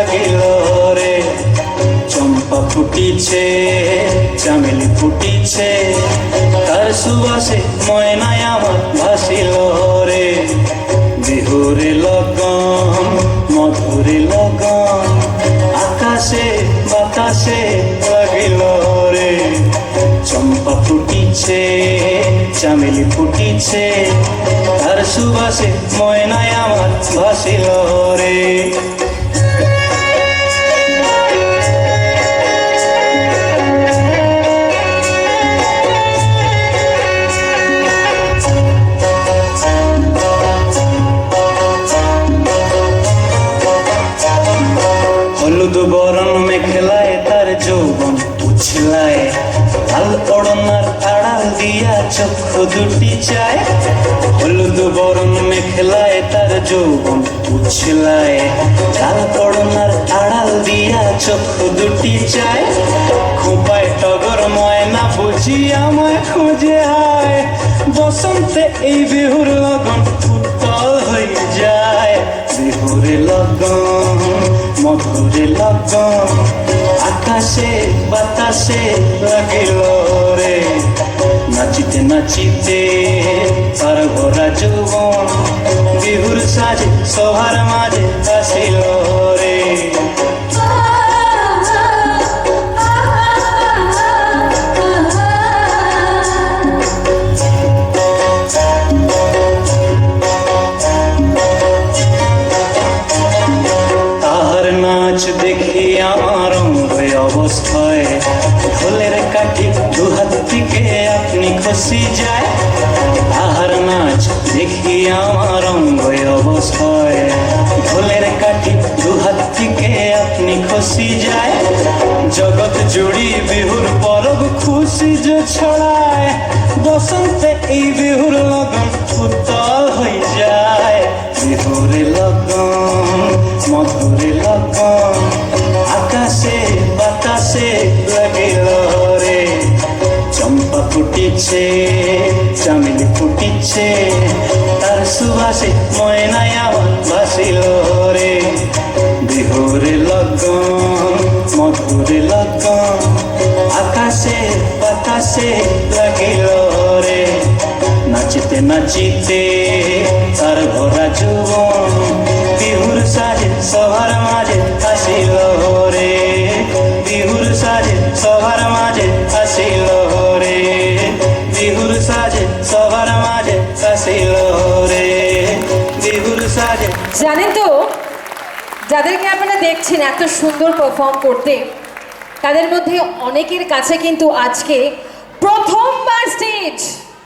লাগিল রে। চম্পা ফুটিছে চামেলি ফুটিছে, তার সুবাসে ময়নায় আমার ভাসিল রে। বিহুরে লগন মধুরে লগন, আকাশে বাতাসে লাগিল রে। চম্পা ফুটিছে চামেলি ফুটিছে, তার সুবাসে ময়নায় আমার ভাসিল রে। হলুদ বরণ মেখলায় তার যৌবন উছলায়, লাল ওড়নার আড়াল দিয়া চক্ষু দুটি চায়। হলুদ বরণ মেখলায় তার যৌবন উছলায়, লাল ওড়নার আড়াল দিয়া চক্ষু দুটি চায়। খোঁপায় টগর ময়না বুঝি আমায় খুঁজে আয়, বসন্তে এই বিহুর লগন উত্তল হয়ে যায়। বিহুরে লগন মধুরে লগন, আকাশে বাতাসে লাগিল রে। নাচিতে নাচিতে তার ভরা যৌবন, বিহুর সাজে সবার মাঝে আসিল রে। দেখি আমার অঙ্গে অবস্থায়, ঢোলের কাঠি দুহাত থেকে আপনি খসি যায়। তাহার নাচ দেখি আমার অঙ্গে অবস্থায়, ঢোলের কাঠি দুহাত থেকে আপনি খসি যায়। জগৎ জুড়ি বিহুর পরব খুশি যে ছড়ায়, বসন্তে এই বিহুর লগন উত্তল হয়ে যায়। বিহুরে লগন মধুরে লগন, আকাশে বাতাসে লাগিল রে। চম্পা ফুটিছে চামেলি ফুটিছে, তার সুবাসে ময়নায় আমার ভাসিল রে। বিহুরে লগন মধুরে লগন, আকাশে বাতাসে লাগিল রে। নাচিতে নাচিতে তার ভরা যৌবন, বিহুর সাজে সবার মাঝে আসিল রে। বিহুর সাজে সবার মাঝে আসিল রে। বিহুর সাজে সবার মাঝে আসিল রে। বিহুর সাজে। জানেন তো, যাদেরকে আপনারা দেখছেন এত সুন্দর পারফর্ম করতে, তাদের মধ্যে অনেকের কাছে কিন্তু আজকে প্রথমবার স্টেজ